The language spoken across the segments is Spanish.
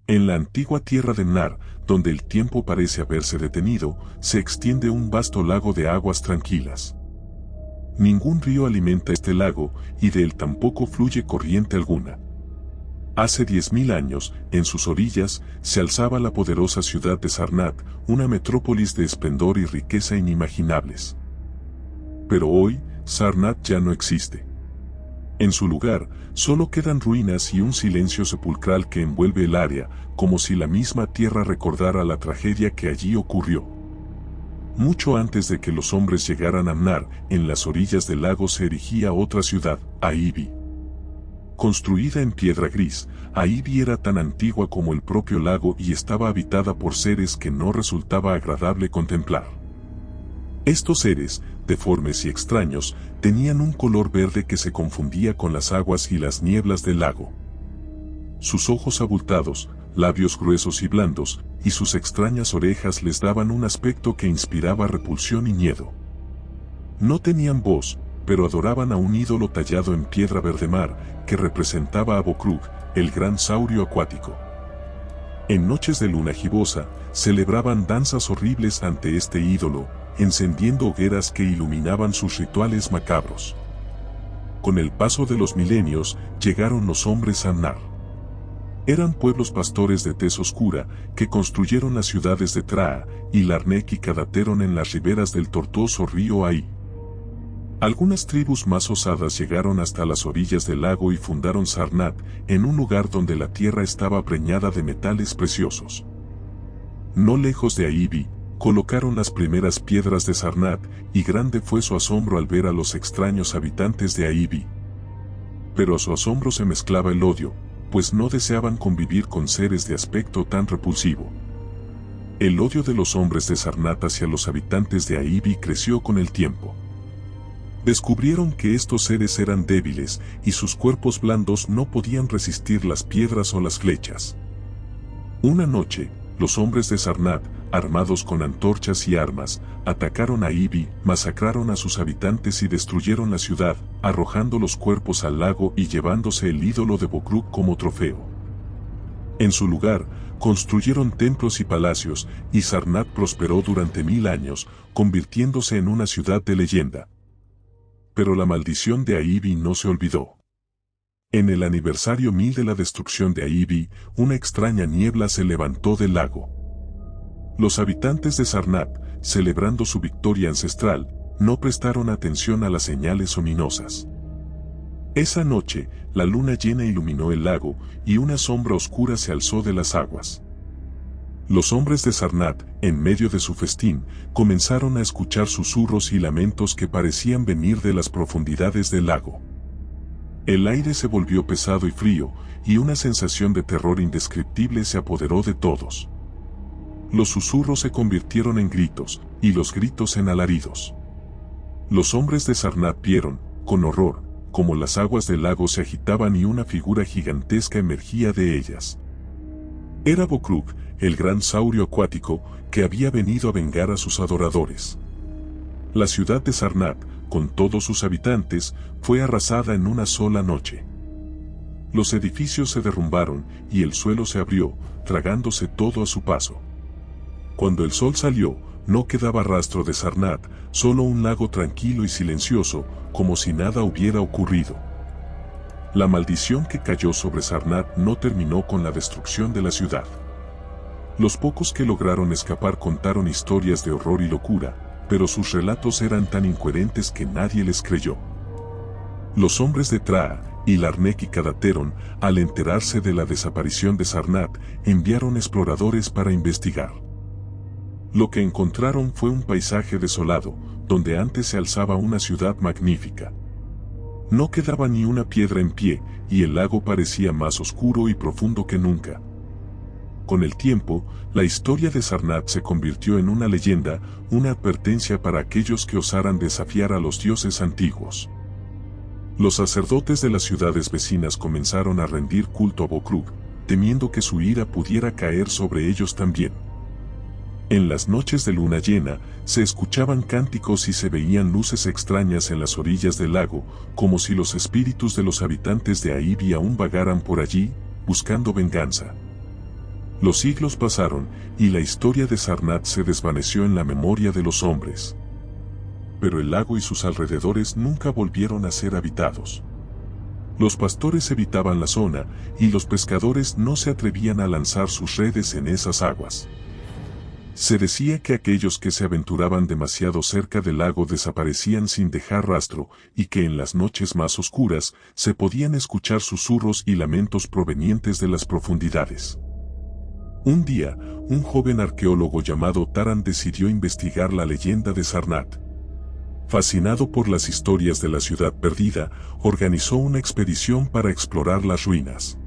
En la antigua tierra de Nar, donde el tiempo parece haberse detenido, se extiende un vasto lago de aguas tranquilas. Ningún río alimenta este lago, y de él tampoco fluye corriente alguna. Hace 10.000 años, en sus orillas, se alzaba la poderosa ciudad de Sarnath, una metrópolis de esplendor y riqueza inimaginables. Pero hoy, Sarnath ya no existe. En su lugar, solo quedan ruinas y un silencio sepulcral que envuelve el área, como si la misma tierra recordara la tragedia que allí ocurrió. Mucho antes de que los hombres llegaran a Nar, en las orillas del lago se erigía otra ciudad, Aibi. Construida en piedra gris, Aibi era tan antigua como el propio lago y estaba habitada por seres que no resultaba agradable contemplar. Estos seres, deformes y extraños, tenían un color verde que se confundía con las aguas y las nieblas del lago. Sus ojos abultados, labios gruesos y blandos, y sus extrañas orejas les daban un aspecto que inspiraba repulsión y miedo. No tenían voz, pero adoraban a un ídolo tallado en piedra verdemar, que representaba a Bokrug, el gran saurio acuático. En noches de luna gibosa, celebraban danzas horribles ante este ídolo, encendiendo hogueras que iluminaban sus rituales macabros. Con el paso de los milenios, llegaron los hombres a Nar. Eran pueblos pastores de tez oscura, que construyeron las ciudades de Traa, y Larnek y Cadateron en las riberas del tortuoso río Ai. Algunas tribus más osadas llegaron hasta las orillas del lago y fundaron Sarnath, en un lugar donde la tierra estaba preñada de metales preciosos. No lejos de Aibi, colocaron las primeras piedras de Sarnath, y grande fue su asombro al ver a los extraños habitantes de Aibi. Pero a su asombro se mezclaba el odio, pues no deseaban convivir con seres de aspecto tan repulsivo. El odio de los hombres de Sarnath hacia los habitantes de Aibi creció con el tiempo. Descubrieron que estos seres eran débiles, y sus cuerpos blandos no podían resistir las piedras o las flechas. Una noche, los hombres de Sarnath, armados con antorchas y armas, atacaron a Aibi, masacraron a sus habitantes y destruyeron la ciudad, arrojando los cuerpos al lago y llevándose el ídolo de Bokrug como trofeo. En su lugar, construyeron templos y palacios, y Sarnath prosperó durante 1000 años, convirtiéndose en una ciudad de leyenda. Pero la maldición de Aibi no se olvidó. En el aniversario 1000 de la destrucción de Aibi, una extraña niebla se levantó del lago. Los habitantes de Sarnath, celebrando su victoria ancestral, no prestaron atención a las señales ominosas. Esa noche, la luna llena iluminó el lago, y una sombra oscura se alzó de las aguas. Los hombres de Sarnath, en medio de su festín, comenzaron a escuchar susurros y lamentos que parecían venir de las profundidades del lago. El aire se volvió pesado y frío, y una sensación de terror indescriptible se apoderó de todos. Los susurros se convirtieron en gritos, y los gritos en alaridos. Los hombres de Sarnath vieron, con horror, cómo las aguas del lago se agitaban y una figura gigantesca emergía de ellas. Era Bokrug, el gran saurio acuático, que había venido a vengar a sus adoradores. La ciudad de Sarnath, con todos sus habitantes, fue arrasada en una sola noche. Los edificios se derrumbaron, y el suelo se abrió, tragándose todo a su paso. Cuando el sol salió, no quedaba rastro de Sarnath, solo un lago tranquilo y silencioso, como si nada hubiera ocurrido. La maldición que cayó sobre Sarnath no terminó con la destrucción de la ciudad. Los pocos que lograron escapar contaron historias de horror y locura, pero sus relatos eran tan incoherentes que nadie les creyó. Los hombres de Traa, y Larnek y Cadateron, al enterarse de la desaparición de Sarnath, enviaron exploradores para investigar. Lo que encontraron fue un paisaje desolado, donde antes se alzaba una ciudad magnífica. No quedaba ni una piedra en pie, y el lago parecía más oscuro y profundo que nunca. Con el tiempo, la historia de Sarnath se convirtió en una leyenda, una advertencia para aquellos que osaran desafiar a los dioses antiguos. Los sacerdotes de las ciudades vecinas comenzaron a rendir culto a Bokrug, temiendo que su ira pudiera caer sobre ellos también. En las noches de luna llena, se escuchaban cánticos y se veían luces extrañas en las orillas del lago, como si los espíritus de los habitantes de Aibi aún vagaran por allí, buscando venganza. Los siglos pasaron, y la historia de Sarnath se desvaneció en la memoria de los hombres. Pero el lago y sus alrededores nunca volvieron a ser habitados. Los pastores evitaban la zona, y los pescadores no se atrevían a lanzar sus redes en esas aguas. Se decía que aquellos que se aventuraban demasiado cerca del lago desaparecían sin dejar rastro, y que en las noches más oscuras se podían escuchar susurros y lamentos provenientes de las profundidades. Un día, un joven arqueólogo llamado Taran decidió investigar la leyenda de Sarnath. Fascinado por las historias de la ciudad perdida, organizó una expedición para explorar las ruinas.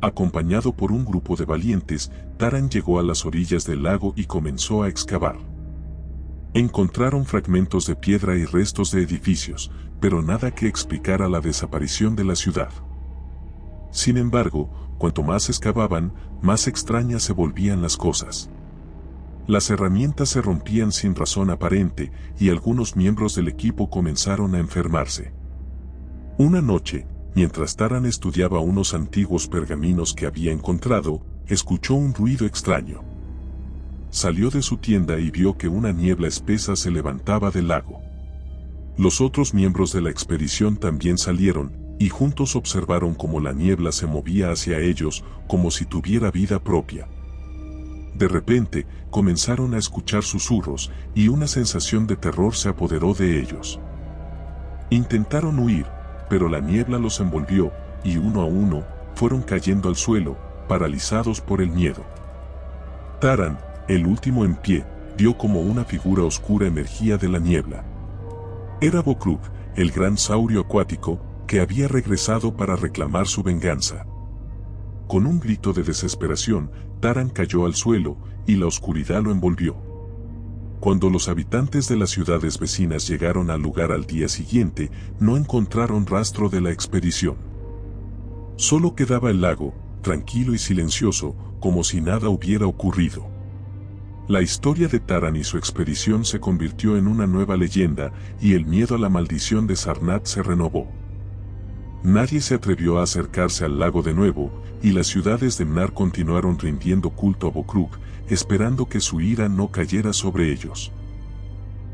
Acompañado por un grupo de valientes, Taran llegó a las orillas del lago y comenzó a excavar. Encontraron fragmentos de piedra y restos de edificios, pero nada que explicara la desaparición de la ciudad. Sin embargo, cuanto más excavaban, más extrañas se volvían las cosas. Las herramientas se rompían sin razón aparente, y algunos miembros del equipo comenzaron a enfermarse. Una noche, mientras Taran estudiaba unos antiguos pergaminos que había encontrado, escuchó un ruido extraño. Salió de su tienda y vio que una niebla espesa se levantaba del lago. Los otros miembros de la expedición también salieron, y juntos observaron cómo la niebla se movía hacia ellos, como si tuviera vida propia. De repente, comenzaron a escuchar susurros, y una sensación de terror se apoderó de ellos. Intentaron huir, pero la niebla los envolvió, y uno a uno, fueron cayendo al suelo, paralizados por el miedo. Taran, el último en pie, vio como una figura oscura emergía de la niebla. Era Bokrug, el gran saurio acuático, que había regresado para reclamar su venganza. Con un grito de desesperación, Taran cayó al suelo, y la oscuridad lo envolvió. Cuando los habitantes de las ciudades vecinas llegaron al lugar al día siguiente, no encontraron rastro de la expedición. Solo quedaba el lago, tranquilo y silencioso, como si nada hubiera ocurrido. La historia de Taran y su expedición se convirtió en una nueva leyenda, y el miedo a la maldición de Sarnath se renovó. Nadie se atrevió a acercarse al lago de nuevo, y las ciudades de Mnar continuaron rindiendo culto a Bokrug, esperando que su ira no cayera sobre ellos.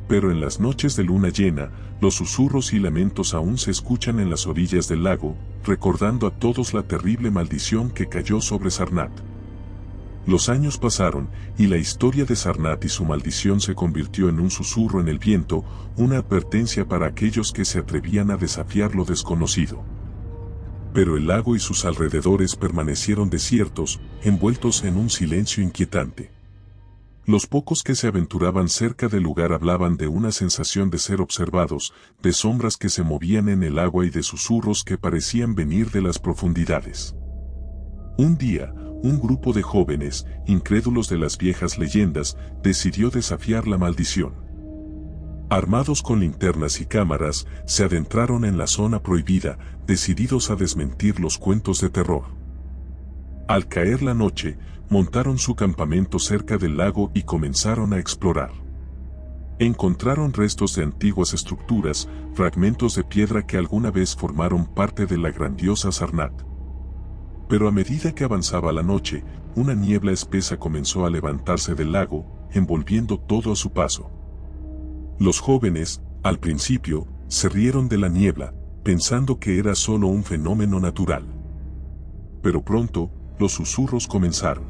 Pero en las noches de luna llena, los susurros y lamentos aún se escuchan en las orillas del lago, recordando a todos la terrible maldición que cayó sobre Sarnath. Los años pasaron, y la historia de Sarnath y su maldición se convirtió en un susurro en el viento, una advertencia para aquellos que se atrevían a desafiar lo desconocido. Pero el lago y sus alrededores permanecieron desiertos, envueltos en un silencio inquietante. Los pocos que se aventuraban cerca del lugar hablaban de una sensación de ser observados, de sombras que se movían en el agua y de susurros que parecían venir de las profundidades. Un día, un grupo de jóvenes, incrédulos de las viejas leyendas, decidió desafiar la maldición. Armados con linternas y cámaras, se adentraron en la zona prohibida, decididos a desmentir los cuentos de terror. Al caer la noche, montaron su campamento cerca del lago y comenzaron a explorar. Encontraron restos de antiguas estructuras, fragmentos de piedra que alguna vez formaron parte de la grandiosa Sarnath. Pero a medida que avanzaba la noche, una niebla espesa comenzó a levantarse del lago, envolviendo todo a su paso. Los jóvenes, al principio, se rieron de la niebla, pensando que era solo un fenómeno natural. Pero pronto, los susurros comenzaron.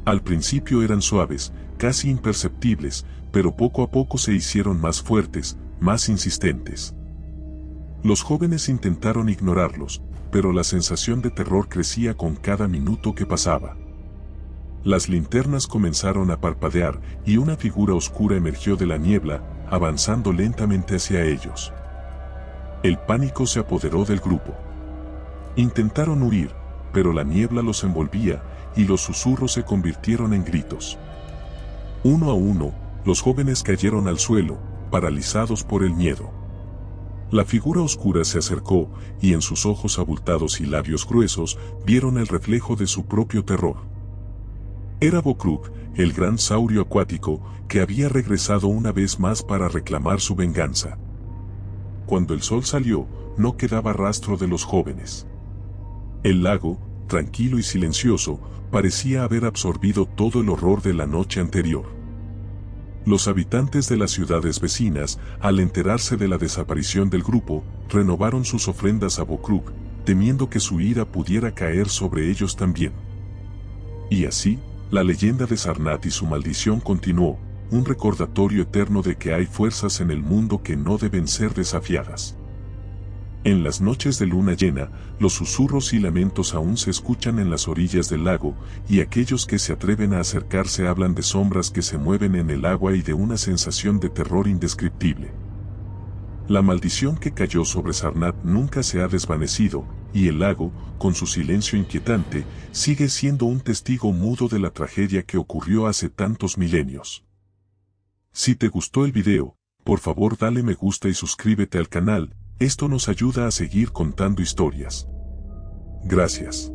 Al principio eran suaves, casi imperceptibles, pero poco a poco se hicieron más fuertes, más insistentes. Los jóvenes intentaron ignorarlos, pero la sensación de terror crecía con cada minuto que pasaba. Las linternas comenzaron a parpadear y una figura oscura emergió de la niebla, avanzando lentamente hacia ellos. El pánico se apoderó del grupo. Intentaron huir, pero la niebla los envolvía y los susurros se convirtieron en gritos. Uno a uno, los jóvenes cayeron al suelo, paralizados por el miedo. La figura oscura se acercó y en sus ojos abultados y labios gruesos vieron el reflejo de su propio terror. Era Bokrug, el gran saurio acuático, que había regresado una vez más para reclamar su venganza. Cuando el sol salió, no quedaba rastro de los jóvenes. El lago, tranquilo y silencioso, parecía haber absorbido todo el horror de la noche anterior. Los habitantes de las ciudades vecinas, al enterarse de la desaparición del grupo, renovaron sus ofrendas a Bokrug, temiendo que su ira pudiera caer sobre ellos también. Y así, la leyenda de Sarnath y su maldición continuó, un recordatorio eterno de que hay fuerzas en el mundo que no deben ser desafiadas. En las noches de luna llena, los susurros y lamentos aún se escuchan en las orillas del lago, y aquellos que se atreven a acercarse hablan de sombras que se mueven en el agua y de una sensación de terror indescriptible. La maldición que cayó sobre Sarnath nunca se ha desvanecido, y el lago, con su silencio inquietante, sigue siendo un testigo mudo de la tragedia que ocurrió hace tantos milenios. Si te gustó el video, por favor dale me gusta y suscríbete al canal, esto nos ayuda a seguir contando historias. Gracias.